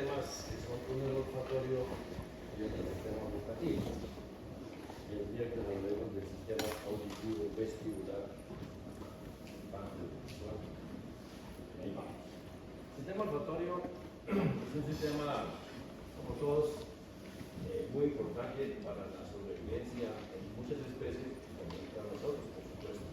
sistemas que son uno el olfatorio y otro el sistema gustativo. Y el día que hablemos del sistema auditivo, vestibular, visual. Ahí va. El sistema olfatorio es un sistema, como todos, muy importante para la sobrevivencia en muchas especies, también para nosotros, por supuesto.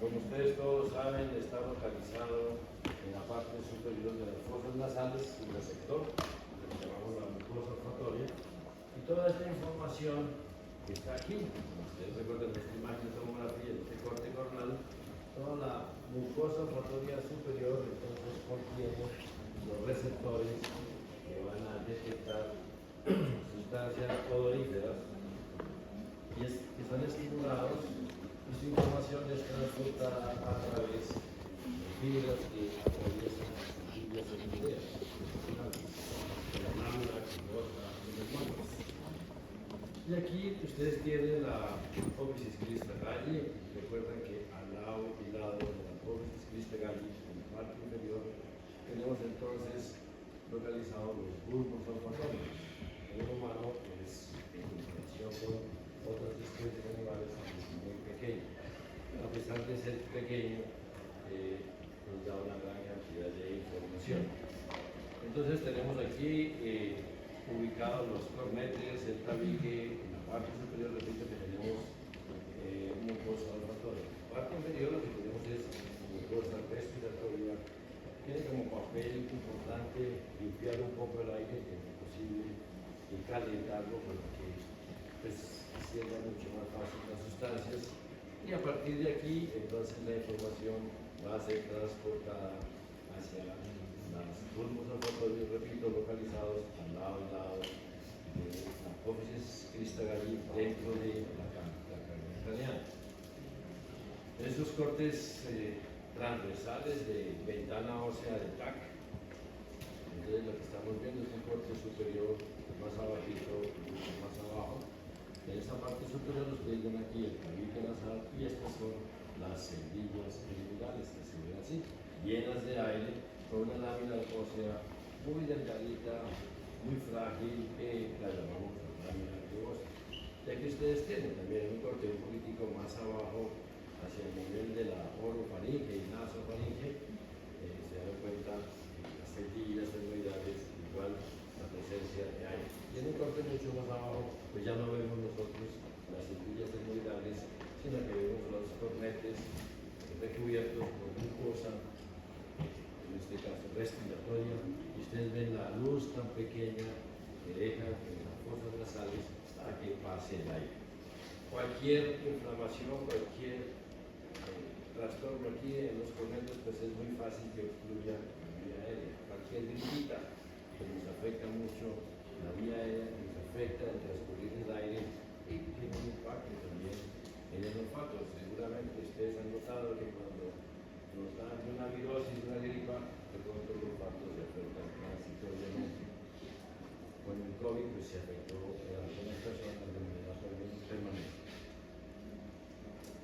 Como ustedes todos saben, está localizado en la parte superior de las fosas nasales y receptor, que llamamos la mucosa olfatoria, y toda esta información que está aquí, como ustedes recuerdan de esta imagen de tomografía, de este corte coronal, toda la mucosa olfatoria superior entonces contiene los receptores que van a detectar sustancias odoríferas que son estimulados y su información es transmitida a través de fibras que atraviesan las sensibles semideas, de la lámina que bota en los manos. Y aquí ustedes tienen la apófisis crista galli. Recuerden que al lado y lado de la apófisis crista galli, en la parte inferior, tenemos entonces localizados los bulbos olfatorios. En un humano es en comparación con otras especies animales muy pequeño. A pesar de ser pequeño, nos da una gran cantidad de información. Entonces tenemos aquí ubicados los cornetes, el tabique, en la parte superior, repito que tenemos mucosa olfatoria. En la parte inferior lo que tenemos es mucosa respiratoria. Tiene como papel importante limpiar un poco el aire, que es posible, y calentarlo para que pues, sienta mucho más fácil las sustancias. Y a partir de aquí, entonces la información va a ser transportada hacia los bulbos olfatorios, repito, localizados al lado y lado de la apófisis crista galli dentro de la cavidad craneal. Estos cortes transversales de ventana ósea de TAC, entonces lo que estamos viendo es un corte superior más abajito, mucho más abajo. En esta parte superior ustedes ven aquí el tabique nasal y estas son las celdillas cerebrales que se ven así, llenas de aire, con una lámina ósea muy delgadita, muy frágil, que la llamamos lámina ósea. Ya que ustedes tienen también un corte un poquitico más abajo, hacia el nivel de la orofaringe y nasofaringe, se dan cuenta las celdillas cerebrales, igual la presencia de aire. Y en un corte mucho más abajo, pues ya no vemos nosotros las celdillas cerebrales, sino que vemos los cornetes recubiertos por mucosa, en este caso respiratoria, y ustedes ven la luz tan pequeña que deja en las fosas nasales para que pase el aire. Cualquier inflamación, cualquier trastorno aquí en los cornetes, pues es muy fácil que obstruya la vía aérea. Cualquier gripita que nos afecta mucho la vía aérea, nos afecta el transcurrir del aire y tiene un impacto también en el olfato. Seguramente ustedes han notado que cuando nos dan una virosis, una gripa, de pronto el olfato se afecta transitoriamente. Con el COVID pues se afectó en algunas personas de manera permanente.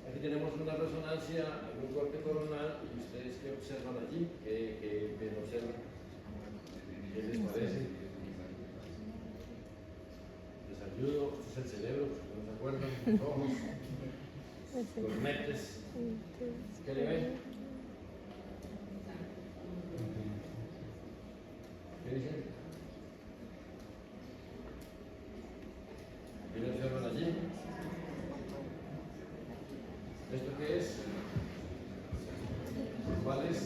Aquí tenemos una resonancia en un corte coronal y ustedes que observan allí, que ven, observan, ¿qué les parece? Les ayudo, este es el cerebro, ¿no se acuerdan? Los ojos, los mentes, ¿qué le ven? ¿Qué dicen? ¿Qué le observan allí? ¿Esto qué es? ¿Cuáles?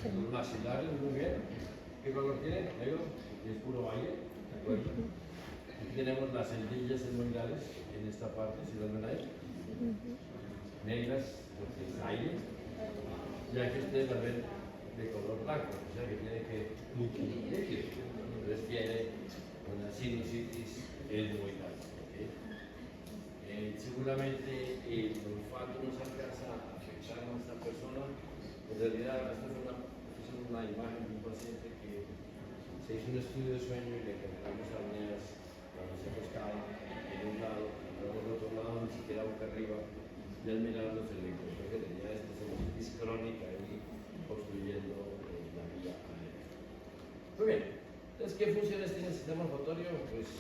Los maxilares, muy bien. ¿Qué color tiene? Negro, que es puro aire, ¿de acuerdo? Aquí tenemos las celdillas cerebrales en esta parte, si las ven ahí. Negras, porque es aire. Ya que ustedes las ven de color blanco, o sea que tiene que líquido. Entonces tiene una sinusitis esmoidal. Seguramente el olfato nos alcanza a afectar a nuestra persona. En realidad, esta es una imagen de un paciente que se hizo un estudio de sueño y le generamos apneas cuando se acostaba en un lado, y luego del otro lado, ni siquiera boca arriba, y al mirarlo se le encontró que tenía esta sinusitis crónica ahí obstruyendo la vía aérea. Pero ¿qué funciones tiene el sistema olfatorio? Pues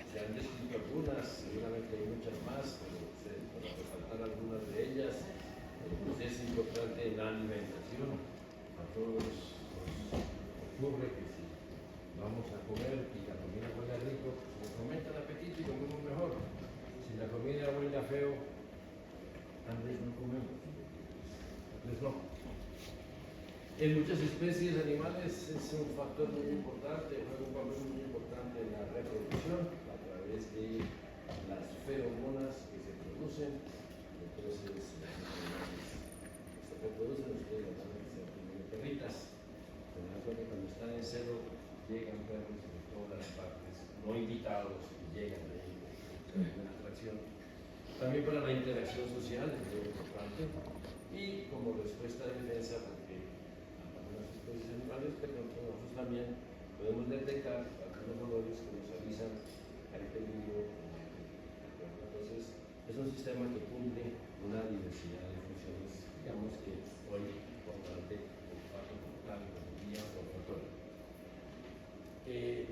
se han descrito algunas, seguramente hay muchas más, pero para resaltar algunas de ellas, pues es importante en la alimentación. A todos nos ocurre que si vamos a comer y la comida huele rico, pues nos aumenta el apetito y comemos mejor. Si la comida huele feo, tal vez no comemos, tal vez no. En muchas especies animales es un factor muy importante, juega un papel muy importante en la reproducción a través de las feromonas que se producen. Entonces, las animales que se reproducen, ustedes las van a hacer como perritas. Se dan cuenta que cuando están en celo llegan perros de todas partes, no invitados, y llegan de ahí, una atracción. También para la interacción social es muy importante y como respuesta de defensa, porque algunas especies animales, pero nosotros también podemos detectar algunos olores que nos avisan que hay peligro. Entonces, es un sistema que cumple una diversidad de funciones, digamos que hoy importante olfato como tal, como guía olfatorio.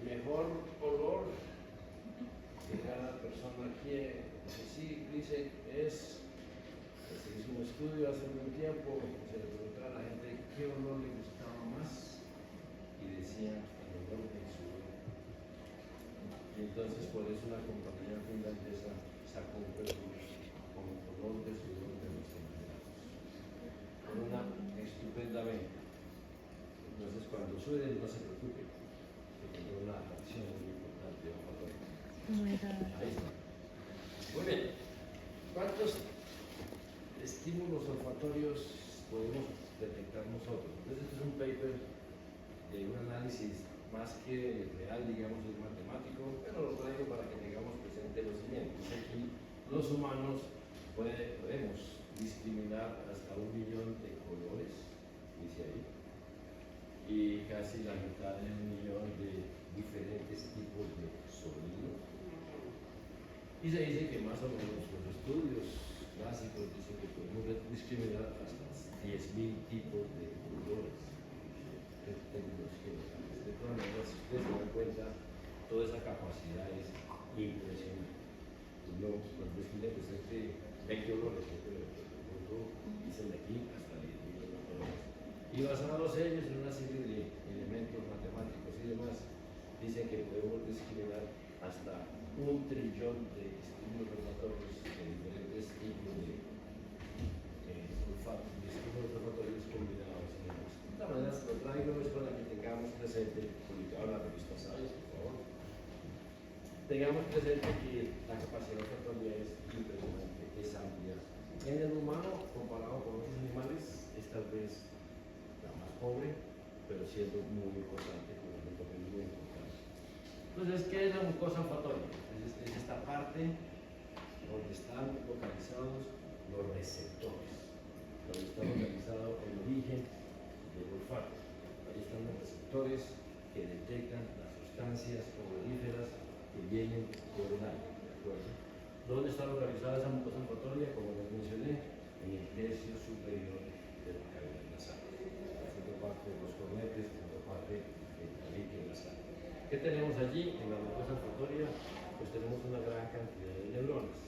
Mejor olor que cada persona quiere. Sí, dice, se hizo un estudio hace un tiempo, se le preguntaba a la gente qué olor le gustaba más y decía el olor del sudor. Y entonces por eso una compañía finlandesa sacó un perfume con olor de sudor de los empleados. Con una estupendamente. Entonces cuando suden no se preocupen, que tiene una acción muy importante. Ahí está. Muy bien. ¿Cuántos estímulos olfatorios podemos detectar nosotros? Entonces, este es un paper de un análisis más que real, digamos, es matemático, pero lo traigo para que tengamos presente lo siguiente. Aquí los humanos podemos discriminar hasta 1 millón de colores, dice ahí, y casi la mitad de 1 millón de diferentes tipos de sonido. Y se dice que más o menos los estudios clásicos dicen que podemos discriminar hasta 10.000 tipos de colores en términos generales. De todas maneras, si ustedes se dan cuenta, toda esa capacidad es impresionante. No, los describen desde 20 olores, pero dicen de aquí hasta 10.000 olores. Y basados ellos en una serie de elementos matemáticos y demás, dicen que podemos discriminar hasta 1 trillón de estímulos olfatorios de diferentes tipos de estímulos olfatorios combinados. De todas maneras, lo traigo es para que tengamos presente, publicado en la revista Science, por favor, tengamos presente que la capacidad olfatoria es impresionante, es amplia. En el humano, comparado con otros animales, es tal vez la más pobre, pero siendo muy importante, con un papel muy importante. Entonces, ¿qué es la mucosa olfatoria? Es esta parte donde están localizados los receptores, donde está localizado el origen del olfato. Ahí están los receptores que detectan las sustancias odoríferas que vienen por el aire, ¿de acuerdo? ¿Dónde está localizada esa mucosa olfatoria? Como les mencioné, en el tercio superior de la cavidad nasal, haciendo parte de los cornetes, haciendo parte del tabique nasal. ¿Qué tenemos allí en la mucosa olfatoria? Pues tenemos una gran cantidad de neuronas.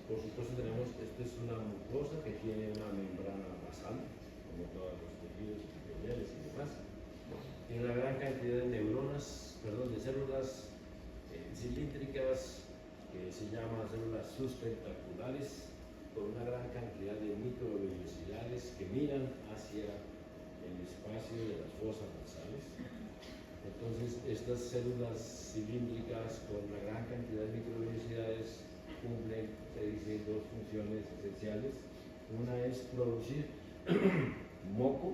Por supuesto esto es una mucosa que tiene una membrana basal, como todos los tejidos epiteliales y demás. Tiene una gran cantidad de de células cilíndricas que se llaman células sustentaculares, con una gran cantidad de microvellosidades que miran hacia el espacio de las fosas nasales. Entonces, estas células cilíndricas con una gran cantidad de microvellosidades cumplen, se dice, 2 funciones esenciales. Una es producir moco,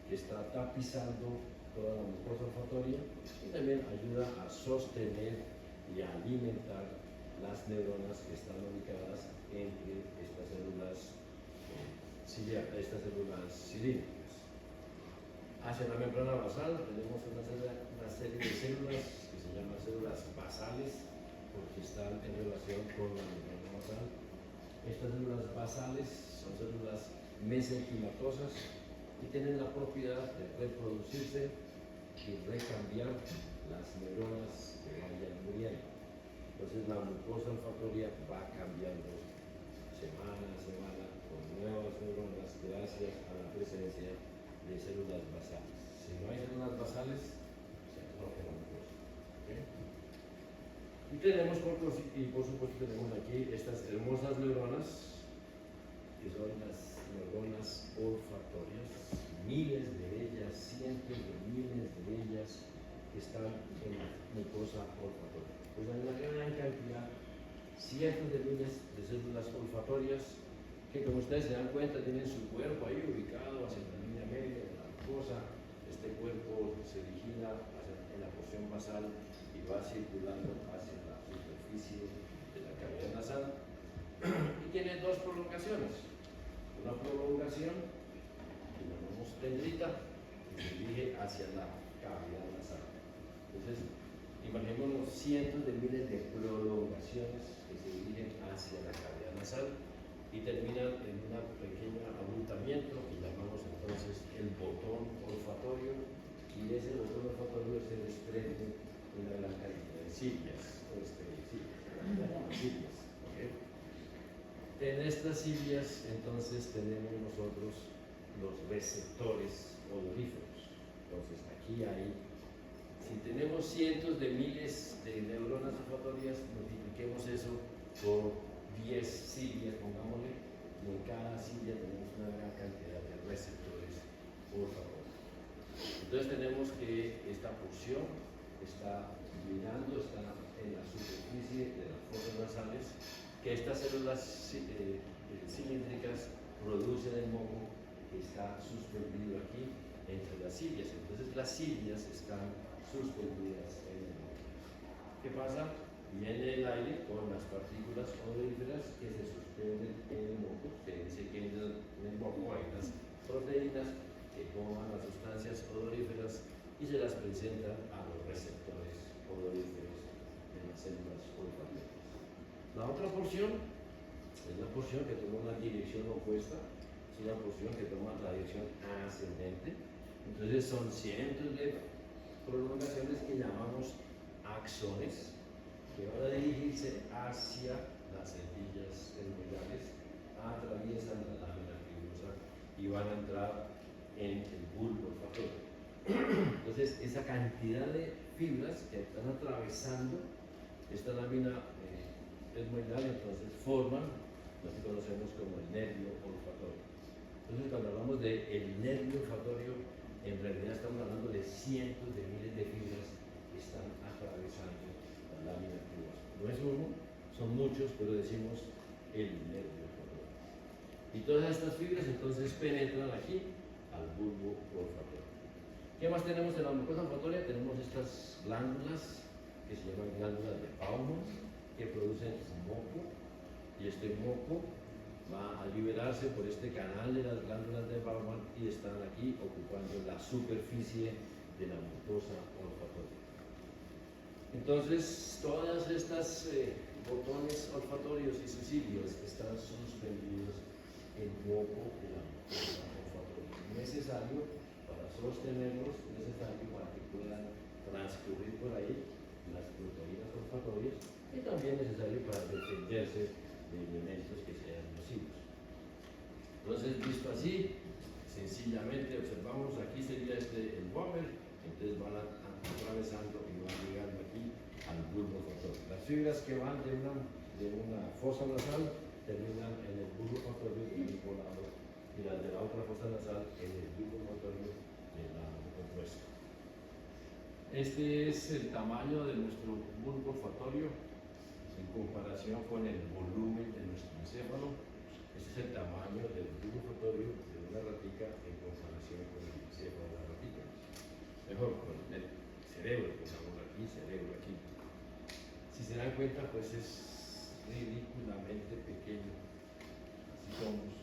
que está tapizando toda la mucosa olfatoria, y también ayuda a sostener y a alimentar las neuronas que están ubicadas entre estas células cilíndricas. Hacia la membrana basal tenemos una serie de células que se llaman células basales, porque están en relación con la membrana basal. Estas células basales son células mesenquimatosas y tienen la propiedad de reproducirse y recambiar las neuronas que vayan muriendo. Entonces la mucosa olfatoria va cambiando semana a semana con nuevas neuronas gracias a la presencia de células basales. Si no hay células basales, se atrofia la mucosa. ¿Okay? Y tenemos, por supuesto, tenemos aquí estas hermosas neuronas, que son las neuronas olfatorias, miles de ellas, cientos de miles de ellas que están en la mucosa olfatoria. Pues hay una gran cantidad, cientos de miles de células olfatorias que, como ustedes se dan cuenta, tienen su cuerpo ahí ubicado hacia la línea media de la mucosa. Este cuerpo se vigila en la porción basal y va circulando hacia la superficie de la cavidad nasal. Y tiene dos prolongaciones. Una prolongación que llamamos dendrita, que se dirige hacia la cavidad nasal. Entonces, imaginémonos cientos de miles de prolongaciones que se dirigen hacia la cavidad nasal y terminan en un pequeño abultamiento que llamamos entonces el botón olfatorio, y de ese botón olfatorio se desprende una gran cantidad de cilias o cilias. ¿Okay? En estas cilias entonces tenemos nosotros los receptores odoríferos. Entonces aquí hay, si tenemos cientos de miles de neuronas olfatorias, multipliquemos eso por 10 cilias, pongámosle, y en cada cilia tenemos una gran cantidad de receptores olfatorios. Entonces tenemos que esta porción está mirando, está en la superficie de las fosas nasales, que estas células cilíndricas producen el moco que está suspendido aquí entre las cilias. Entonces las cilias están suspendidas en el moco. ¿Qué pasa? Viene el aire con las partículas odoríferas que se suspenden en el moco. Se dice que en el moco hay unas proteínas que toman las sustancias odoríferas y se las presentan a los receptores odoríferos de las células olfatorias. La otra porción es la porción que toma una dirección opuesta, es una porción que toma la dirección ascendente. Entonces son cientos de prolongaciones que llamamos axones, que van a dirigirse hacia las endillas terminales, atraviesan la lámina fibrosa y van a entrar en el bulbo olfatorio. Entonces, esa cantidad de fibras que están atravesando esta lámina etmoidal, entonces forman lo que conocemos como el nervio olfatorio. Entonces, cuando hablamos del nervio olfatorio, en realidad estamos hablando de cientos de miles de fibras que están atravesando la lámina fibrosa. No es uno, son muchos, pero decimos el nervio olfatorio. Y todas estas fibras entonces penetran aquí al bulbo olfatorio. ¿Qué más tenemos en la mucosa olfatoria? Tenemos estas glándulas que se llaman glándulas de Bowman, que producen moco, y este moco va a liberarse por este canal de las glándulas de Bowman y están aquí ocupando la superficie de la mucosa olfatoria. Entonces, todas estas botones olfatorios y sus cilios están suspendidos en moco de la mucosa olfatoria. Necesario para sostenerlos, necesario para que puedan transcurrir por ahí las proteínas olfatorias y también necesario para defenderse de elementos que sean nocivos. Entonces, visto así, sencillamente observamos, aquí sería el Wömer, entonces van atravesando y van llegando aquí al bulbo olfatorio. Las fibras que van de una fosa nasal terminan en el bulbo olfatorio del mismo lado y las de la otra fosa nasal en el bulbo olfatorio del lado opuesto. Este es el tamaño de nuestro bulbo olfatorio en comparación con el volumen de nuestro encéfalo. Este es el tamaño del bulbo olfatorio de una ratica en comparación con el encéfalo de la ratica. Mejor, con el cerebro, pongamos aquí, cerebro aquí. Si se dan cuenta, pues es ridículamente pequeño. Así somos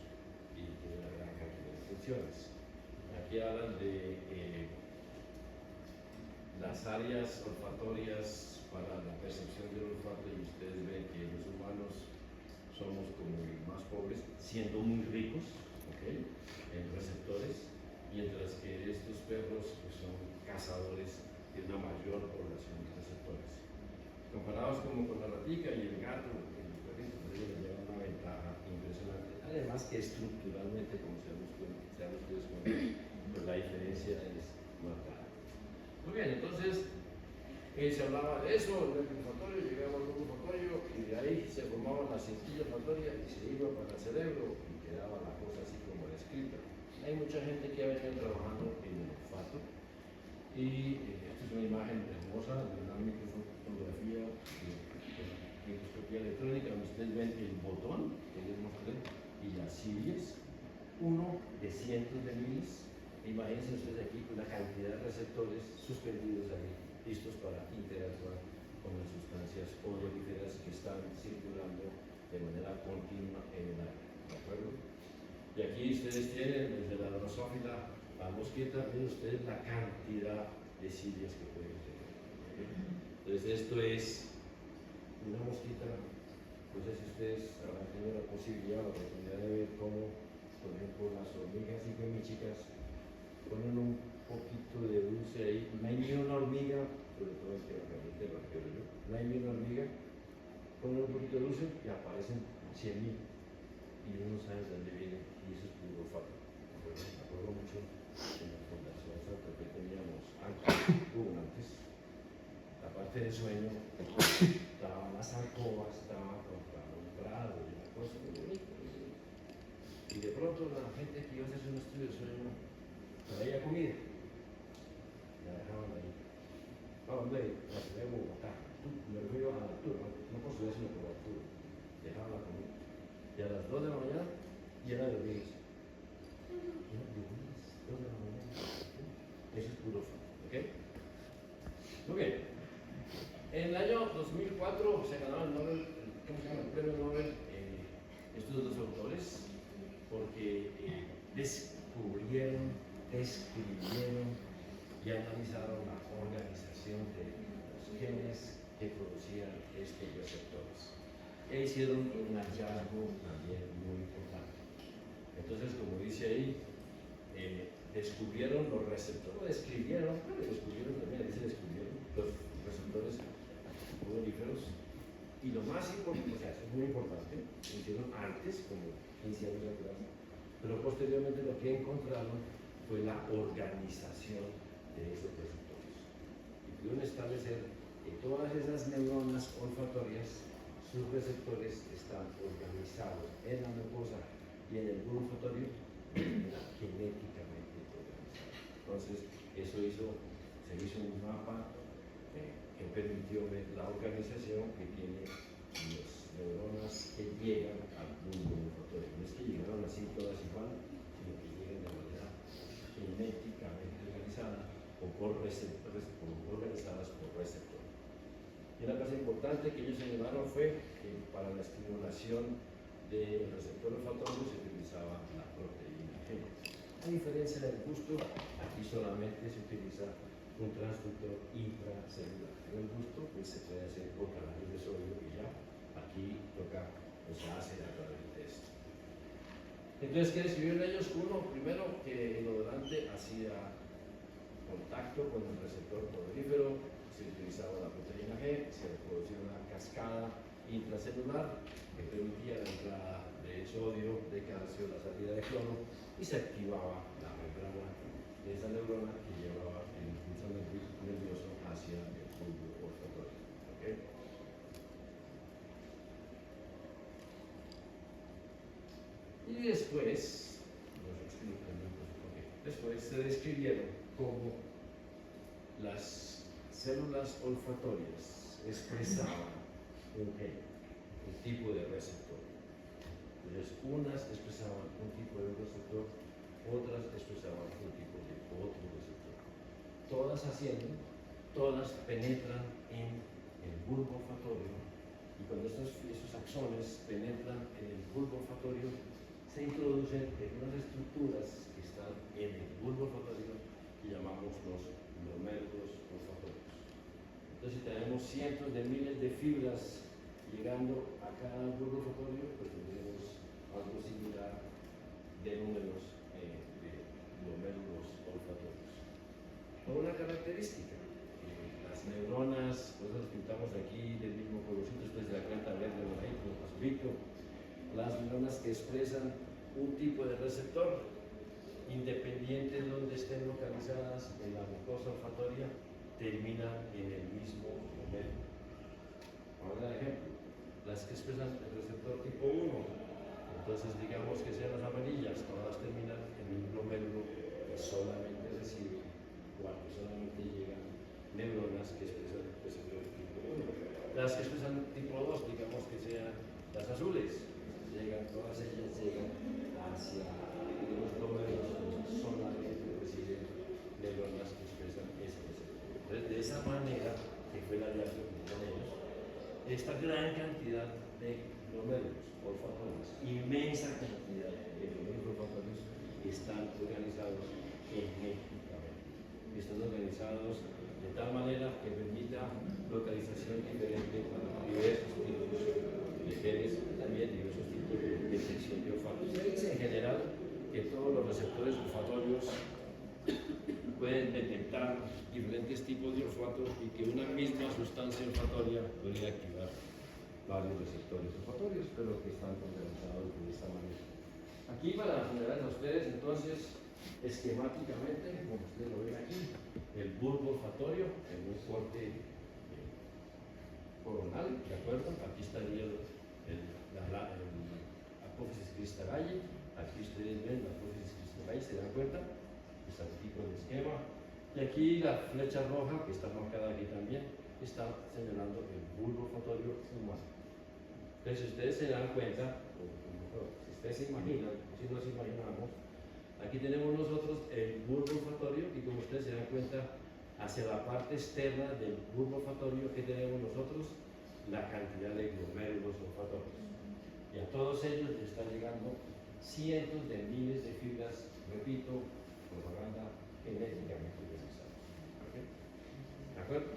y tiene una gran cantidad de funciones. Aquí hablan de las áreas olfatorias para la percepción del olfato y ustedes ven que los humanos somos como los más pobres, siendo muy ricos, ¿okay?, en receptores. mientras que estos perros pues, son cazadores de una mayor población de receptores. Comparados como con la ratica y el gato, el perrito pues, les lleva una ventaja impresionante. Además que estructuralmente, como se han ustedes cuenta, pues la diferencia es marcada. Muy bien, entonces se hablaba de eso, el nervio olfatorio, llegaba al nervio olfatorio y de ahí se formaba la cintilla olfatoria y se iba para el cerebro y quedaba la cosa así como descrita. Hay mucha gente que ha venido trabajando en el olfato y esta es una imagen hermosa de una microfotografía de microscopía electrónica donde ustedes ven el botón que les mostré y las cilias, uno de cientos de miles. Imagínense ustedes aquí una cantidad de receptores suspendidos ahí, listos para interactuar con las sustancias odoríferas que están circulando de manera continua en el aire. ¿De acuerdo? Y aquí ustedes tienen desde la drosófila a la mosquita, miren ustedes la cantidad de cilias que pueden tener. Entonces esto es una mosquita, no sé si ustedes habrán tenido la posibilidad o la oportunidad de ver cómo, por ejemplo, las hormigas higüímicas ponen un poquito de dulce ahí. No hay ni una hormiga, sobre todo en tierra caliente, no hay ni una hormiga, ponen un poquito de dulce y aparecen 100.000 y uno sabe de dónde viene y eso es puro olfato. Me acuerdo mucho en la Fundación Santa que teníamos antes, la parte de sueño, estaban las alcobas, estaban contra un prado y una cosa muy bonita. Y de pronto la gente que iba a hacer un estudio de sueño traía comida, la dejaban ahí. ¿A dónde? La ciudad de Bogotá. Me refiero a la altura, no por ciudad sino por altura. Dejaban la comida. Y a las 2 de la mañana llena de hormigas. Llena de hormigas, 2 de la mañana. Eso es puro olfato, ¿ok? Muy bien. En el año 2004 se ganó el Nobel, ¿cómo se llama? El premio Nobel estos dos autores porque descubrieron, describieron y analizaron la organización de los genes que producían estos receptores. E hicieron un hallazgo también muy importante. Entonces, como dice ahí, descubrieron los receptores, descubrieron también, descubrieron los receptores odoríferos y lo más importante, o sea, eso es muy importante, lo hicieron antes, como 15 años atrás, pero posteriormente lo que encontraron fue la organización de esos receptores. Y pudieron establecer que todas esas neuronas olfatorias, sus receptores están organizados en la mucosa y en el bulbo olfatorio de manera genéticamente organizada. Entonces, se hizo un mapa que permitió ver la organización que tiene las neuronas que llegan al bulbo olfatorio. No es que llegaron así todas igual, sino que llegan de manera genéticamente organizada o organizadas por receptores. Y una cosa importante que ellos señalaron fue que para la estimulación del receptor olfatorio se utilizaba la proteína G. A diferencia del gusto, aquí solamente se utiliza un transductor intracelular. En el gusto pues, se puede hacer por canales de sodio y ya aquí toca, pues se hace a través del test. Entonces, ¿qué describieron ellos? Uno, primero, que el odorante hacía contacto con el receptor odorífero, se utilizaba la proteína G, se producía una cascada intracelular que permitía la entrada de sodio, de calcio, la salida de cloro y se activaba la membrana de esa neurona que llevaba el impulso nervioso hacia el bulbo olfatorio. ¿Okay? Y después, después se describieron cómo las células olfatorias expresaban un gen, un tipo de receptor. Entonces, unas expresaban un tipo de receptor, otras expresaban un tipo de otro receptor. Todas penetran en el bulbo olfatorio y cuando esos axones penetran en el bulbo olfatorio, se introducen en unas estructuras que están en el bulbo olfatorio que llamamos los glomérulos olfatorios. Entonces, si tenemos cientos de miles de fibras llegando a cada bulbo olfatorio, pues tendremos algo similar de números de glomérulos característica. Las neuronas, pues las pintamos aquí del mismo colorcito, después de la cuenta verde, moradito, azulito. Las neuronas que expresan un tipo de receptor, independiente de donde estén localizadas en la mucosa olfatoria, terminan en el mismo momento. Vamos a dar ejemplo. Las que expresan el receptor tipo 1, entonces digamos que sean las amarillas, todas terminan en un glomérulo que solamente recibe cuando solamente llegan neuronas que expresan el receptor tipo 1. Las que expresan tipo 2, digamos que sean las azules, todas ellas llegan hacia los glomérulos que solamente reciben neuronas que expresan ese receptor. Entonces, de esa manera, que fue la hallazgo que tenemos, esta gran cantidad de glomérulos olfatorios, inmensa cantidad de glomérulos olfatorios, están organizados genéticamente. Están organizados de tal manera que permita localización diferente para diversos tipos de genes, también diversos tipos de detección de olfato. Se dice en general que todos los receptores olfatorios pueden detectar diferentes tipos de olfato y que una misma sustancia olfatoria puede activar varios receptores olfatorios, pero que están organizados de esta manera. Aquí para generar a ustedes entonces esquemáticamente, como ustedes lo ven aquí, el bulbo olfatorio en un corte coronal, ¿de acuerdo? Aquí estaría la apófisis cristalae, aquí ustedes ven la apófisis cristalae, ¿se dan cuenta? Este tipo de esquema. Y aquí la flecha roja, que está marcada aquí también, está señalando el bulbo olfatorio humano. Entonces, si ustedes se dan cuenta, o mejor, si ustedes se imaginan, si nos imaginamos, aquí tenemos nosotros el bulbo olfatorio y como ustedes se dan cuenta, hacia la parte externa del bulbo olfatorio que tenemos nosotros, la cantidad de glomérulos olfatorios. Y a todos ellos les están llegando cientos de miles de fibras, repito, propaganda genéticamente realizadas. ¿Okay? ¿De acuerdo?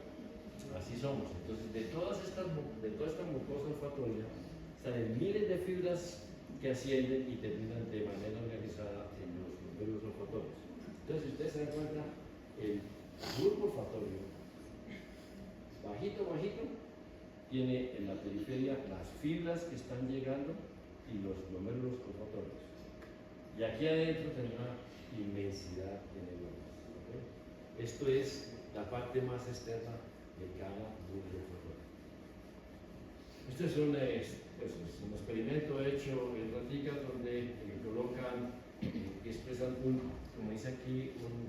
Así somos. Entonces, de toda esta mucosa olfatoria, salen miles de fibras que ascienden y terminan de manera organizada en los glomérulos olfatorios. Entonces, si ustedes se dan cuenta, el bulbo olfatorio, bajito, tiene en la periferia las fibras que están llegando y los glomérulos olfatorios. Y aquí adentro tendrá inmensidad de neuronas. ¿Okay? Esto es la parte más externa de cada bulbo olfatorio. Esto es un experimento hecho en ratitas donde colocan, que expresan como dice aquí, un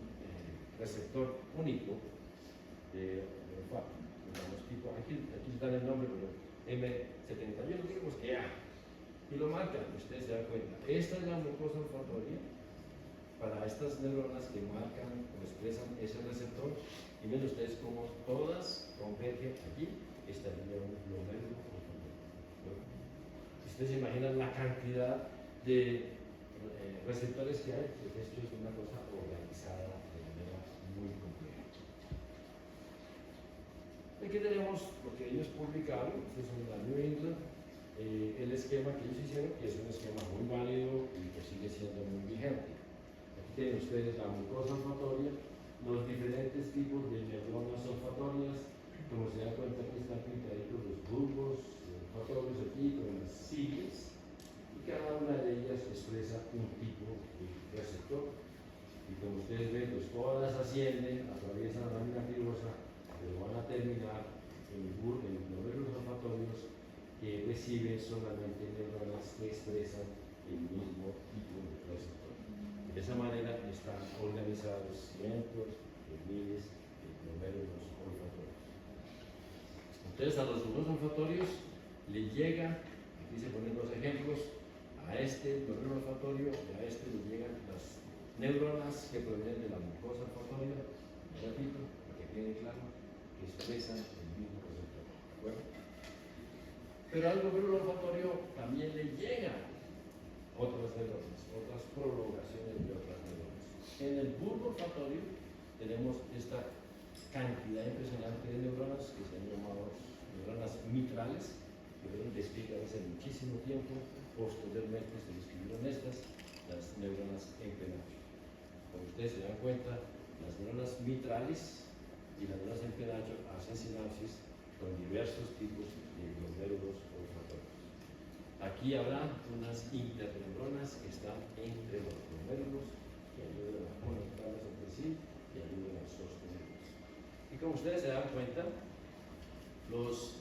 receptor único de olfato. Aquí está el nombre, pero M71, digamos que A. Y lo marcan, ustedes se dan cuenta. Esta es la mucosa olfatoria para estas neuronas que marcan o expresan ese receptor. Y ven ustedes cómo todas convergen aquí, estaría un glomérulo olfatorio. Ustedes se imaginan la cantidad de receptores que hay, pues esto es una cosa organizada de manera muy compleja. Aquí tenemos lo que ellos publicaron, esto es en la New England, el esquema que ellos hicieron, que es un esquema muy válido y que sigue siendo muy vigente. Aquí tienen ustedes la mucosa olfatoria, los diferentes tipos de neuronas olfatorias, como se dan cuenta aquí están pintaditos los bulbos olfatorios aquí con las siglas, y cada una de ellas expresa un tipo de receptor. Y como ustedes ven, pues todas ascienden, atraviesan la lámina fibrosa, pero van a terminar en glomérulos olfatorios que reciben solamente neuronas que expresan el mismo tipo de receptor. De esa manera están organizados cientos de miles de glomérulos olfatorios. Entonces a los glomérulos olfatorios le llega, aquí se ponen dos ejemplos, a este glomérulo olfatorio y a este le llegan las neuronas que provienen de la mucosa olfatoria, repito, para que quede claro, que expresan el mismo receptor. ¿De acuerdo? Pero al glomérulo olfatorio también le llegan otras neuronas, otras prolongaciones de otras neuronas. En el bulbo olfatorio tenemos esta cantidad impresionante de neuronas que se han llamado neuronas mitrales, que fueron descritas hace muchísimo tiempo. Posteriormente se describieron estas, las neuronas en penacho. Como ustedes se dan cuenta, las neuronas mitrales y las neuronas en penacho hacen sinapsis con diversos tipos de glomérulos olfatorios. Aquí habrá unas interneuronas que están entre los glomérulos que ayudan a conectarlas entre sí y ayudan a sostenerlas. Y como ustedes se dan cuenta, los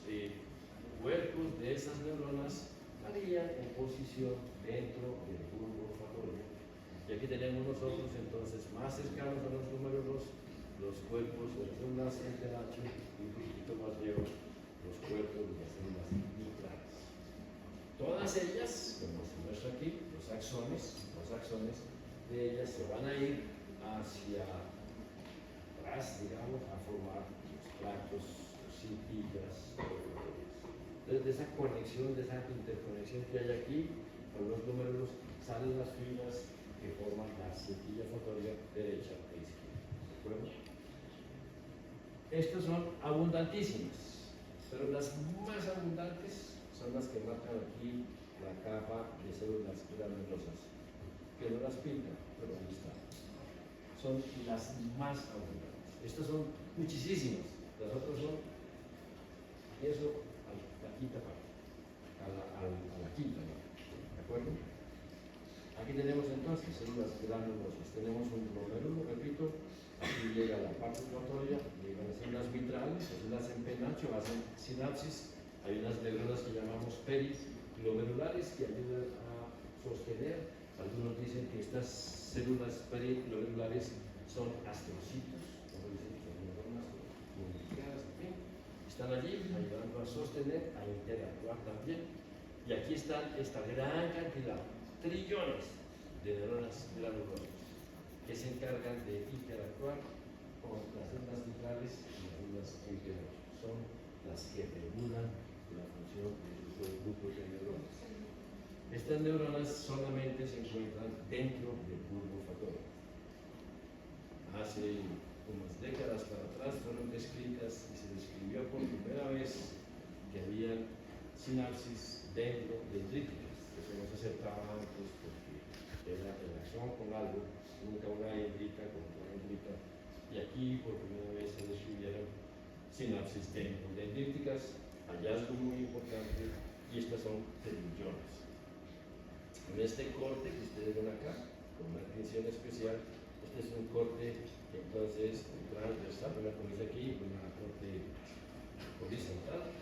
cuerpos de esas neuronas varían en posición dentro del bulbo olfatorio. Y aquí tenemos nosotros entonces más cercanos a los glomérulos los cuerpos de las células en penacho y un poquito más lejos los cuerpos de las células mitrales. Todas ellas, como se muestra aquí, los axones de ellas se van a ir hacia atrás, digamos, a formar los tractos, cintillas olfatorias. Entonces, de esa conexión, de esa interconexión que hay aquí con los glomérulos, salen las fibras que forman la cintilla olfatoria derecha e izquierda. ¿De acuerdo? Estas son abundantísimas, pero las más abundantes son las que marcan aquí la capa de células granulosas, que no las pintan, pero ahí están. Son las más abundantes. Estas son muchísimas, las otras son eso a la quinta parte, a la quinta, ¿no? ¿De acuerdo? Aquí tenemos entonces células granulosas, tenemos un glomérulo, repito, aquí llega la parte olfatoria, llegan las células vitrales, las células en penacho, hacen sinapsis, hay unas neuronas que llamamos periglomerulares que ayudan a sostener. Algunos dicen que estas células periglomerulares son astrocitos, como dicen que son neuronas unificadas, en fin, están allí ayudando a sostener, a interactuar también. Y aquí están esta gran cantidad, trillones de neuronas granulosas que se encargan de interactuar con las células vitrales y las células en penacho. Son las que regulan la función de esos grupos de neuronas. Estas neuronas solamente se encuentran dentro del bulbo olfatorio. Hace unas décadas para atrás fueron descritas y se describió por primera vez que había sinapsis dentro de dendríticas. Eso no se aceptaba antes porque era relación con algo, nunca una dendrita con otra dendrita. Y aquí por primera vez se describieron sinapsis dentro de dendríticas, hallazgo muy importante, y estas son trillones. En este corte que ustedes ven acá, con una atención especial, este es un corte que entonces transversal, como dice aquí, una corte horizontal.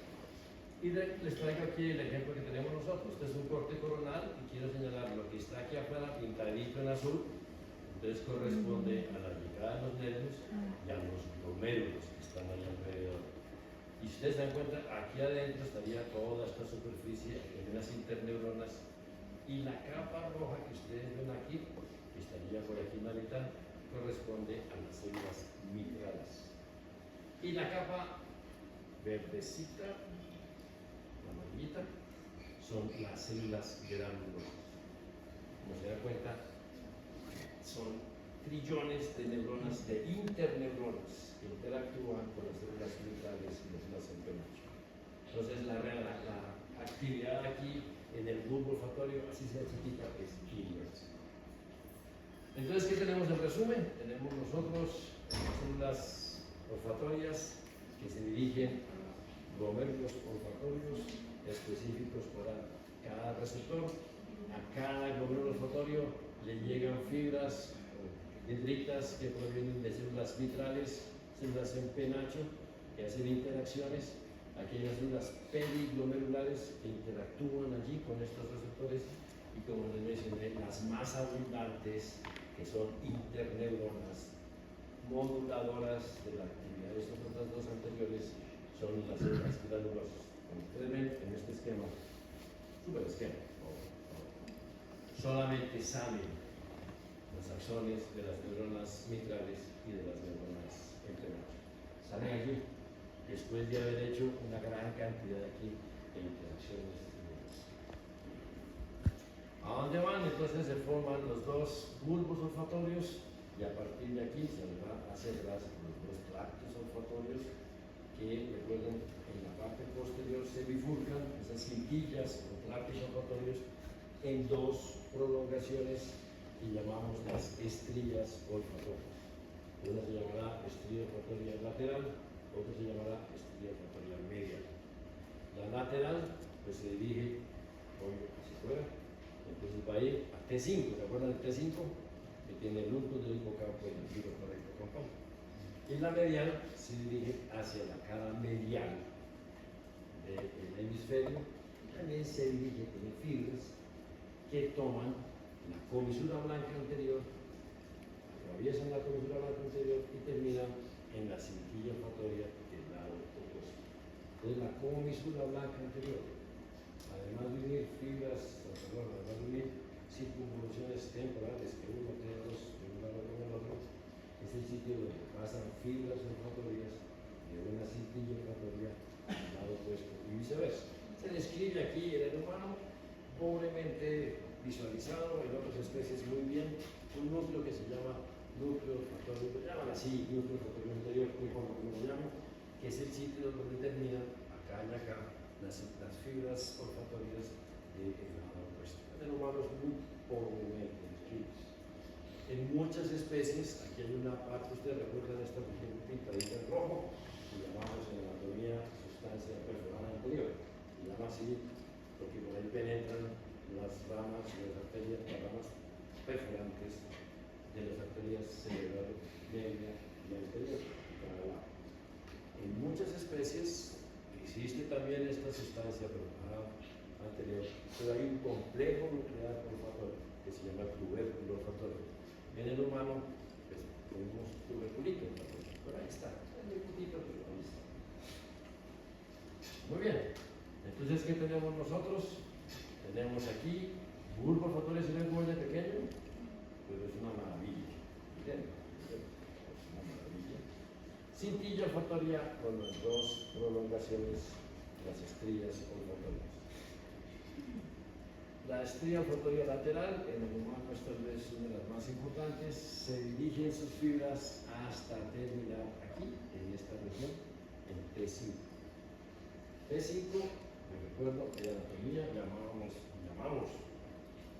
Y les traigo aquí el ejemplo que tenemos nosotros. Este es un corte coronal y quiero señalar lo que está aquí afuera pintadito en azul. Entonces corresponde a la llegada de los nervios y a los glomérulos que están ahí alrededor. Y si ustedes se dan cuenta, aquí adentro estaría toda esta superficie en unas interneuronas y la capa roja que ustedes ven aquí, que estaría por aquí en la mitad, corresponde a las células mitrales. Y la capa verdecita, la amarillita, son las células granulosas. Como se da cuenta, son trillones de neuronas, de interneuronas, que interactúan con las células mitrales y las células en penacho. Entonces, la actividad aquí en el bulbo olfatorio, así sea chiquita, es inversa. Entonces, ¿qué tenemos en resumen? Tenemos nosotros las células olfatorias que se dirigen a glomérulos olfatorios específicos para cada receptor. A cada glomérulo olfatorio le llegan fibras dendritas que provienen de células vitrales, células en penacho que hacen interacciones. Aquí hay unas células periglomerulares que interactúan allí con estos receptores y, como les mencioné, las más abundantes, que son interneuronas moduladoras de la actividad de estas otras dos anteriores, son las células granulosas. Como ustedes ven en este esquema, super esquema, solamente salen los axones de las neuronas mitrales y de las neuronas en penacho. Salen allí después de haber hecho una gran cantidad aquí de interacciones. ¿A dónde van? Entonces se forman los dos bulbos olfatorios y a partir de aquí se van a hacer los dos tractos olfatorios que, recuerden, en la parte posterior se bifurcan esas cintillas o tractos olfatorios en dos prolongaciones que llamamos las estrías olfatorias. Una se llamará estría olfatorial lateral, otra se llamará estría olfatorial medial. La lateral pues se dirige hacia afuera, entonces va a ir a T5, ¿se acuerdan del T5? Que tiene el lúpulo del hipocampo y el giro para el hipocampo. Y la medial se dirige hacia la cara medial del hemisferio, y también se dirige, tiene fibras que toman la comisura blanca anterior, atraviesan la comisura blanca anterior y terminan en la cintilla olfatoria del lado opuesto. Entonces la comisura blanca anterior, además de unir fibras, además de unir circunvoluciones temporales que uno tiene de un lado con el otro, es el sitio donde pasan fibras olfatorias de una cintilla olfatoria al lado opuesto y viceversa. Se describe aquí en el humano, pobremente visualizado, en otras especies muy bien, un núcleo que se llama núcleo olfatorio, lo llaman así, núcleo olfatorio anterior, muy poco como lo llaman, que es el sitio donde terminan acá y acá las fibras olfatorias del lado opuesto. En el humano es muy pobremente descrito. En muchas especies, aquí hay una parte, ustedes recuerdan esta región pintadita en rojo, que llamamos en anatomía sustancia perforada anterior, se llama así porque por ahí penetran las ramas, las arterias, las ramas perforantes de las arterias cerebral media y anterior, cada lado. En muchas especies existe también esta sustancia perforada anterior, pero hay un complejo nuclear olfatorio que se llama tubérculo olfatorio. En el humano, pues, tenemos tuberculito, pero ahí está, es muy poquito, pero ahí está. Muy bien, entonces, ¿qué tenemos nosotros? Tenemos aquí bulbo olfatorio, si ven muy de pequeño, pero es una maravilla, ¿entienden? Es una maravilla. Cintilla olfatoria con las dos prolongaciones, las estrías olfatorias. La estría olfatoria lateral, en el humano es tal vez una de las más importantes, se dirigen sus fibras hasta terminar aquí, en esta región, en T5. T5, me recuerdo, en anatomía llamamos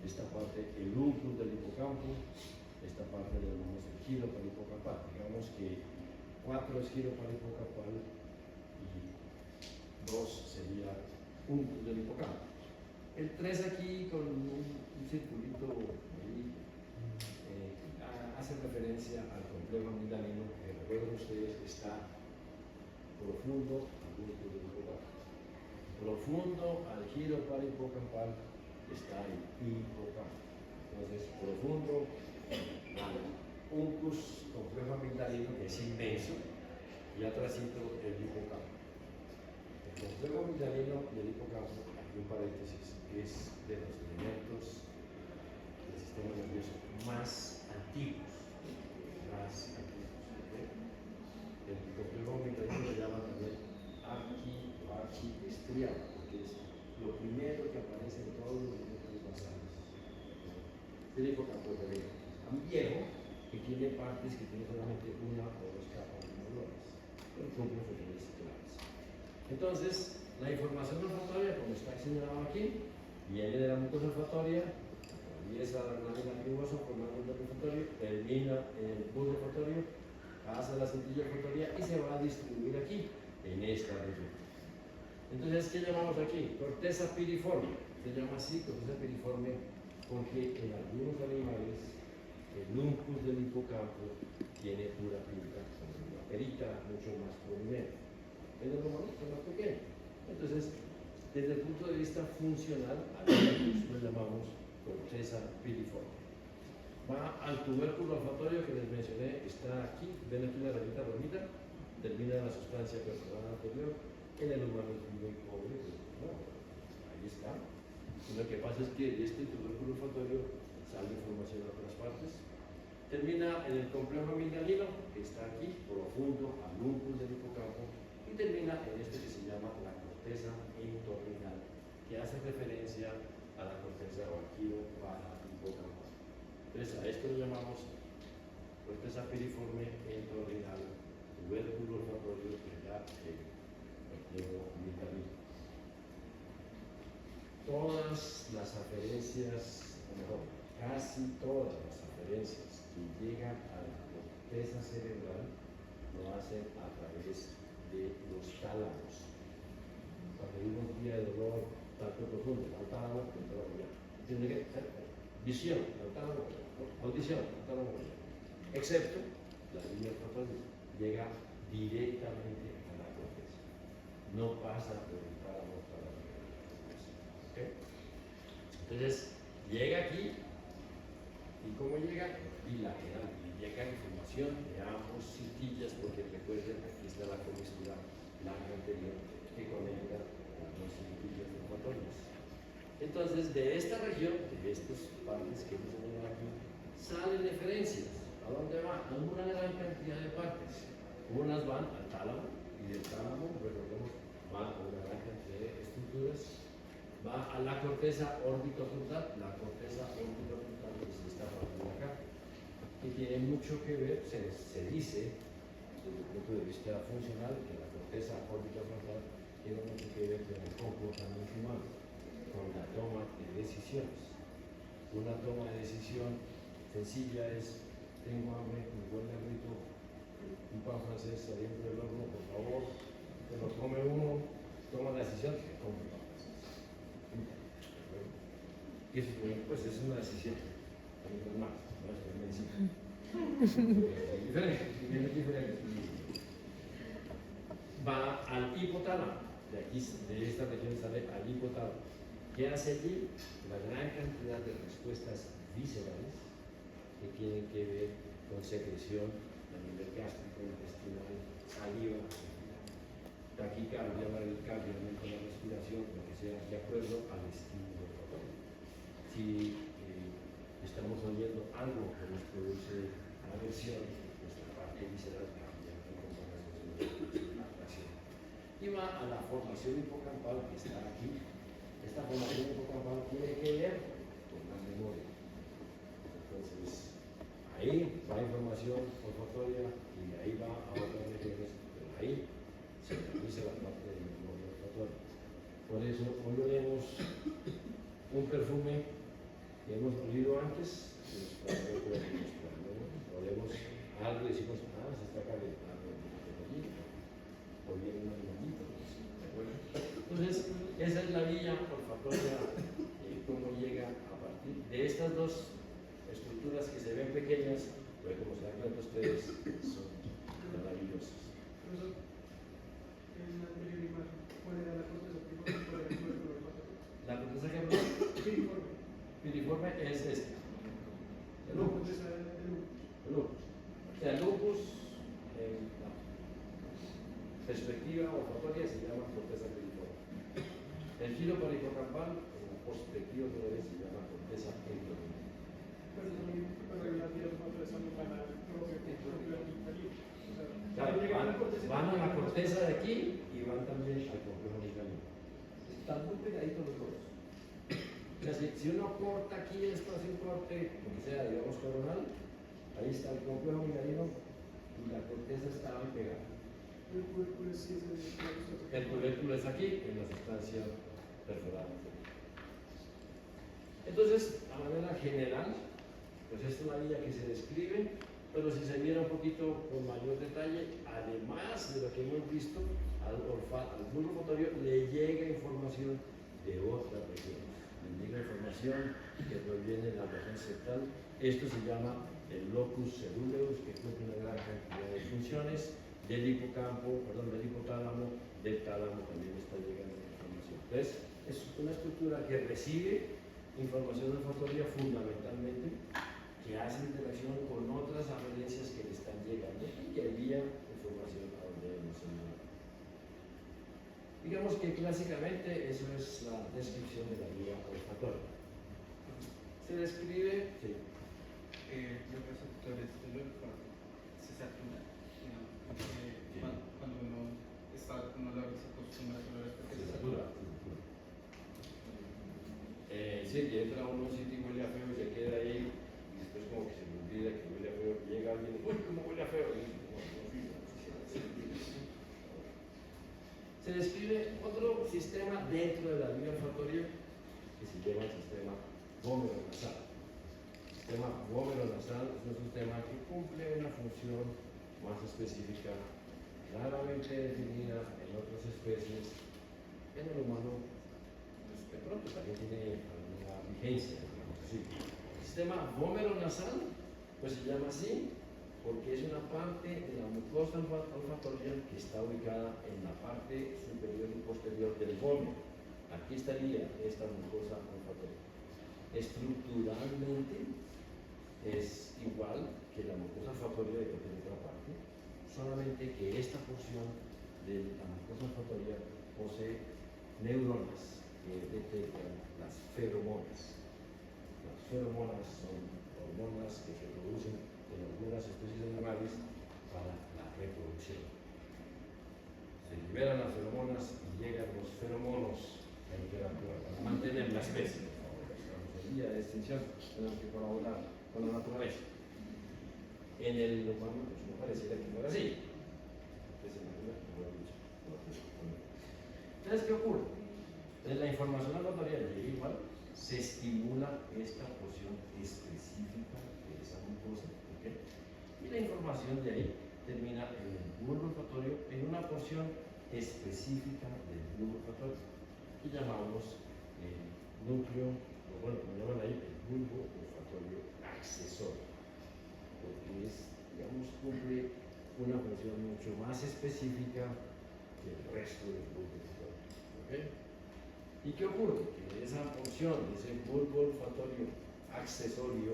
esta parte el lúpulo del hipocampo, esta parte le llamamos el giro parihipocampal. Digamos que 4 es giro parihipocampal y 2 sería un del hipocampo. El 3 aquí con un circulito ahí hace referencia al complejo amigdalino que recuerden ustedes está profundo al bulbo del hipocampo. Profundo al giro parihipocampal está el hipocampo. Entonces, profundo al uncus complejo amigdalino que es inmenso y atrásito el hipocampo. El complejo amigdalino y el hipocampo, aquí un paréntesis, es de los elementos del sistema nervioso más antiguos. ¿Okay? El complejo amigdalino lo llaman también archiestriado, porque es lo primero que aparece en todos los elementos basales. El hipocampo es tan viejo que tiene partes que tienen solamente una o dos capas de neuronas, pero cumple funciones claves. Entonces, la información olfatoria, como está señalado aquí, viene de la mucosa olfatoria, atraviesa la glándula pigmosa formando un nervio olfatorio, termina en el bulbo olfatorio, pasa a la cintilla olfatoria y se va a distribuir aquí, en esta región. Entonces, ¿qué llamamos aquí? Corteza piriforme. Se llama así, corteza piriforme, porque en algunos animales el uncus del hipocampo tiene pura pinta, como una perita mucho más prominente. En el humano es más pequeño. Entonces, desde el punto de vista funcional, al uncus lo llamamos corteza piriforme. Va al tubérculo olfatorio que les mencioné, está aquí, ven aquí la rayita rojita, termina la sustancia perforada anterior. En el humano es muy pobre, pues, no, ahí está. Y lo que pasa es que de este tubérculo olfatorio sale información a otras partes. Termina en el complejo amigdalino, que está aquí, profundo al uncus del hipocampo, y termina en este que se llama la corteza entorrinal, que hace referencia a la corteza o al giro parahipocampal. Entonces, a esto lo llamamos corteza piriforme entorrinal, tubérculo olfatorio que da el complejo amigdalino. Todas las aferencias, o mejor, casi todas las aferencias que llegan a la corteza cerebral lo hacen a través de los tálamos. Cuando hay un día de dolor tanto profundo, al tálamo, el tálamo ya. Tiene que ser visión, al tálamo, audición, al tálamo ya. Excepto la línea frontal llega directamente a la corteza. No pasa por el tálamo para la corteza. ¿Okay? Entonces, llega aquí, y como llega, bilateral, y llega información de ambos cintillas, porque recuerden, aquí está la comisura blanca anterior que conecta a los cintillas olfatorias. Entonces, de esta región, de estas partes que hemos señalado aquí, salen referencias. ¿A dónde van? A una gran cantidad de partes. Unas van al tálamo, y del tálamo, recordemos, van a una gran cantidad de estructuras. Va a la corteza órbito-frontal. La corteza órbito-frontal es esta parte de acá, que tiene mucho que ver, se dice, desde el punto de vista funcional, que la corteza órbito-frontal tiene mucho que ver con el comportamiento humano, con la toma de decisiones. Una toma de decisión sencilla es: tengo hambre, me huele a grito, un pan francés saliendo del horno, por favor, se lo come uno, toma la decisión, que come un pan francés. Y eso, pues es una decisión normal, no es medicina. Diferente. Va al hipotálamo, de aquí, de esta región sale al hipotálamo. ¿Qué hace allí? La gran cantidad de respuestas viscerales que tienen que ver con secreción a nivel gástrico, intestinal, saliva, taquicardia, bradicardia, aumento de la respiración, lo que sea, de acuerdo al estímulo olfatorio. Si estamos oyendo algo que nos produce aversión, nuestra parte visceral cambia en comparación con la atracción. Y va a la formación hipocampal que está aquí. Esta formación hipocampal tiene que ver con la memoria. Entonces, ahí va información olfatoria y de ahí va a otras regiones, pero ahí se realiza la parte de memoria olfatoria. Por eso, hoy olemos un perfume que hemos olido antes, olemos algo y decimos: ah, se está calentando allí, o viene un animalito. ¿De acuerdo? Entonces, esa es la vía olfatoria, cómo llega a partir de estas dos estructuras que se ven pequeñas, pero como se dan cuenta ustedes, son maravillosas. Profesor, en la anterior imagen, ¿cuál era la corteza piriforme? ¿Cuál era el cuerpo olfatorio? La corteza que Piriforme. piriforme es esta, el La lupus. corteza del lupus. El lupus. O sea, el lupus, en la perspectiva olfatoria, se llama corteza piriforme. El giro parihipocampal, en la perspectiva otra vez, se llama corteza endocrina. Pero las vías olfatorias son para el propio animalito. Claro, van a la corteza de aquí y van también al complejo nigrano. Están muy pegaditos los dos. O sea, si uno corta aquí el espacio corte, lo que sea, digamos coronal, ahí está el complejo nigrano y la corteza está muy pegada. El tubérculo sí es el El tubérculo es aquí, en la sustancia perforada. Entonces, a manera general, pues esta es la vía que se describe, pero si se viera un poquito con mayor detalle, además de lo que hemos visto, al bulbo olfatorio le llega información de otras regiones. Le llega información que proviene de la región septal. Esto se llama el locus ceruleus, que cumple una gran cantidad de funciones. Del hipocampo, perdón, del hipotálamo, del tálamo también está llegando información. Entonces, es una estructura que recibe información olfatoria fundamentalmente, que hace interacción con otras aferencias que le están llegando y que envía información a donde hemos señalado. Digamos que clásicamente eso es la descripción de la vía olfatoria. Se describe, sí. Los receptores del olfato se saturan, digamos, cuando uno está con olores, se acostumbra a olores porque Se satura. Sí, que entra uno a un sitio y huele a feo y se queda ahí, y después como que se le olvida que huele a feo, llega alguien y ¡uy, cómo huele a feo! Se describe otro sistema dentro de la vía olfatoria que se llama el sistema gómero nasal. sistema nasal es un sistema que cumple una función más específica, claramente definida en otras especies. En el humano, pues, de pronto también tiene alguna vigencia, digamos así. El sistema nasal, pues se llama así porque es una parte de la mucosa olfatoria que está ubicada en la parte superior y posterior del vómito. Aquí estaría esta mucosa olfatoria. Estructuralmente es igual que la mucosa olfatoria de cualquier otra parte, solamente que esta porción de la mucosa olfatoria posee neuronas que detectan las feromonas. Las feromonas son hormonas que se producen en algunas especies animales para la reproducción. Se liberan las feromonas y llegan los feromonos a interactuar para mantener la especie. Estamos en vía de extinción, tenemos que colaborar con la naturaleza. En el humano, pues no pareciera que fuera así. Entonces, ¿qué ocurre? En la información olfatoria llega igual, se estimula esta porción específica de esa mucosa, ¿okay? Y la información de ahí termina en el bulbo olfatorio, en una porción específica del bulbo olfatorio, que llamamos el núcleo, o bueno, como llaman ahí, el bulbo olfatorio accesorio, porque es, digamos, cumple una función mucho más específica que el resto del bulbo olfatorio. ¿Okay? ¿Y qué ocurre? Que esa porción, ese bulbo olfatorio accesorio,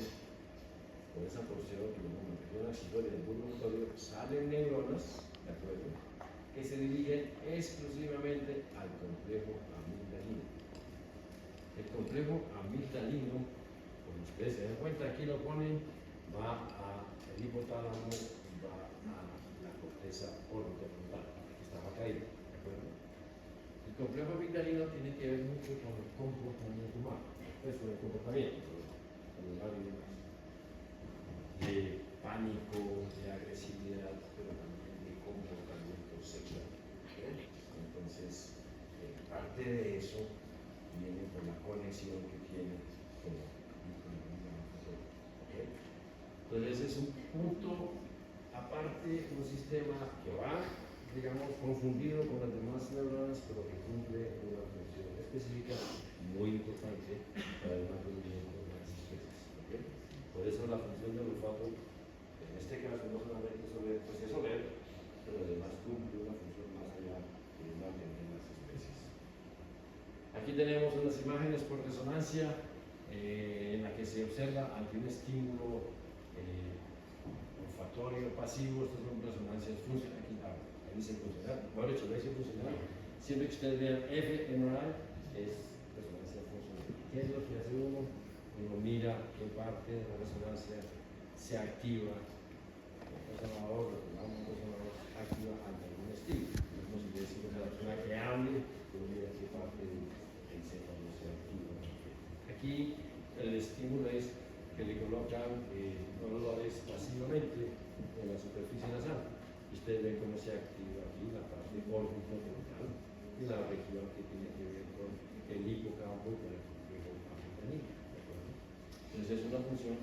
por esa porción que llamamos región accesoria del bulbo olfatorio, salen neuronas, ¿de acuerdo?, que se dirigen exclusivamente al complejo amigdalino. El complejo amigdalino, como ustedes se dan cuenta, aquí lo ponen, va al hipotálamo y va a la corteza orbitofrontal, que estaba caída, ¿de acuerdo? El complejo amigdalino tiene que ver mucho con el comportamiento humano, pues con el comportamiento, con el área de pánico, de agresividad, pero también de comportamiento sexual. ¿Okay? Entonces, parte de eso viene por la conexión que tiene con la ¿okay? Entonces, es un punto aparte, un sistema que va, digamos, confundido con las demás neuronas, pero que cumple una función específica muy importante para el mantenimiento de las especies. ¿Okay? Por eso la función del olfato, en este caso, no solamente es oler, pues es oler, pero además cumple una función más allá de mantener las especies. Aquí tenemos unas imágenes por resonancia en la que se observa ante un estímulo olfatorio pasivo. Estas son resonancias funcionales. Aquí dice funcional, bueno, hecho, lo dice funcional. Siempre que ustedes vean F en oral, es resonancia funcional. ¿Qué es lo que hace uno? Uno mira qué parte de la resonancia se activa. El resonador, un resonador activa ante algún estímulo. Es como si le decimos a la persona que hable, uno mira qué parte del encéfalo se activa. Aquí el estímulo es que le colocan olores pasivamente en la superficie nasal. Ustedes ven cómo se activa aquí la parte orbitofrontal y la región que tiene que ver con el hipocampo y con el complejo amigdalino. Entonces es una función,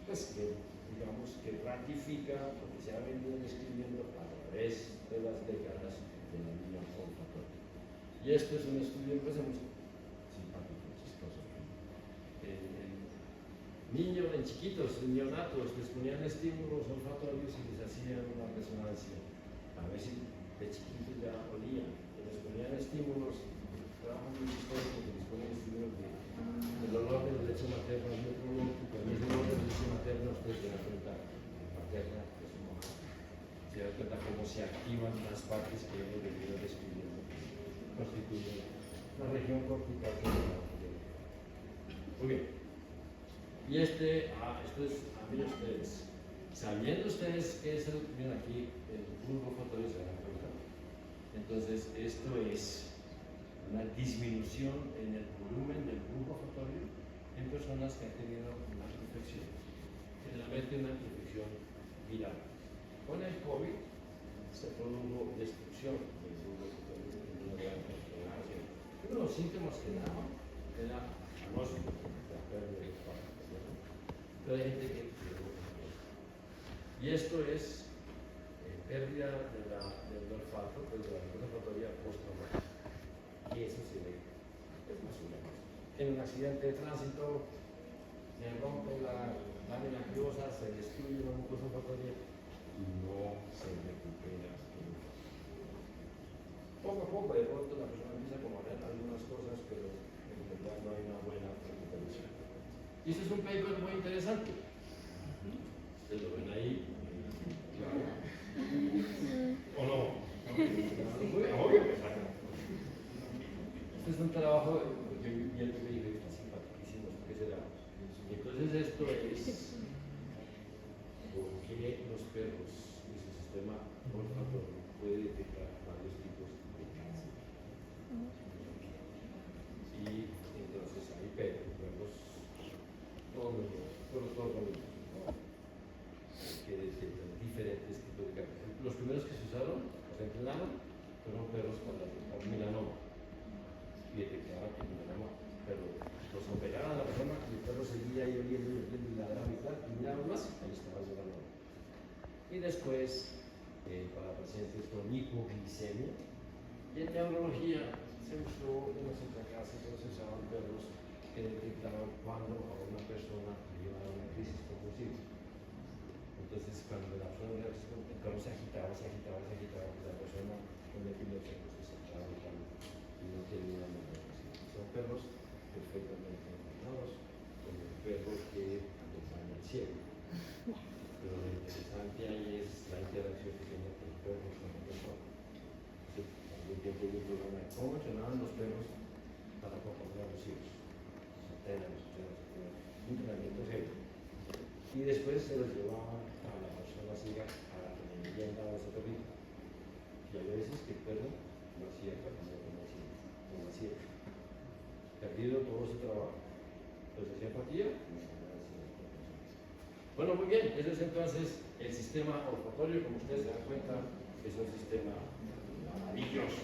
pues, que digamos que ratifica lo que se ha venido describiendo a través de las décadas de la línea olfatoria. Y esto es un estudio, pues, muy simpático, chistoso. Niños, en chiquitos, en neonatos, les ponían estímulos olfatorios y les hacían una resonancia. A ver si de chiquitos ya olían. Les ponían estímulos, trabajo muy chistoso, porque les ponían estímulos del olor de la leche materna es muy prolongado, pero el mismo olor de la leche materna, ustedes se dan cuenta, materna es un mamá. Se dan cuenta cómo se activan las partes que hemos venido describiendo, constituyen la región cortical de la materna. Muy bien. Y esto es, miren ustedes, sabiendo ustedes que es el, miren aquí, el bulbo olfatorio se dan cuenta. Entonces, esto es una disminución en el volumen del bulbo olfatorio en personas que han tenido una infección, generalmente una infección viral. Con el COVID se produjo destrucción del bulbo olfatorio en una gran población. Uno de los síntomas que daban era anóxido, la pérdida de olfato. pero hay gente que y esto es pérdida del olfato, pues de la olfatoria postraumática. Y eso se ve, es más o menos. En un accidente de tránsito, se rompe la lámina aquosa, se destruye la mucosa olfatoria y no se recupera. Poco a poco, de pronto la persona empieza como a ver algunas cosas, pero en realidad no hay una buena recuperación. Y este es un paper muy interesante. Ustedes lo ven ahí, claro. ¿O no? Obvio que saca. Este es un trabajo que yo vi el que dije, está simpaticísimo, ¿qué será? Y entonces esto es por qué los perros y su sistema olfatorio puede detectar varios tipos de cáncer. Y entonces hay perros, todos los organismos, que detectan diferentes tipos de cáncer. Los primeros que se usaron, los entrenaron, fueron perros con melanoma. Y detectaban el melanoma, pero los operaban a la persona y el perro seguía ahí oliendo y ladraba y tal, y miraban más, ahí estaba el melanoma. Y después, para pacientes con hipoglicemia, y en neurología se usó en las ultracases, se usaban perros que detectaban cuando a una persona le llevaba una crisis convulsiva. Entonces, cuando la persona el perro se agitaba, y la persona con epilepsia pues, se sentaba y no tenía nada. Son perros perfectamente entrenados, como el perro que acompaña al ciego. Pero lo interesante ahí es la interacción que tiene el perro con la persona. Algún tiempo hubo un programa de cómo entrenaban los perros para acompañar a los ciegos. Un entrenamiento serio. Y después se los llevaban a la persona ciega a la que le leyenda a ese perrito. Y hay veces que el perro lo hacía como la ciega. Perdido todo su trabajo. Entonces hacía empatía. Bueno, muy bien. Ese es entonces el sistema olfatorio. Como ustedes se dan cuenta, es un sistema maravilloso.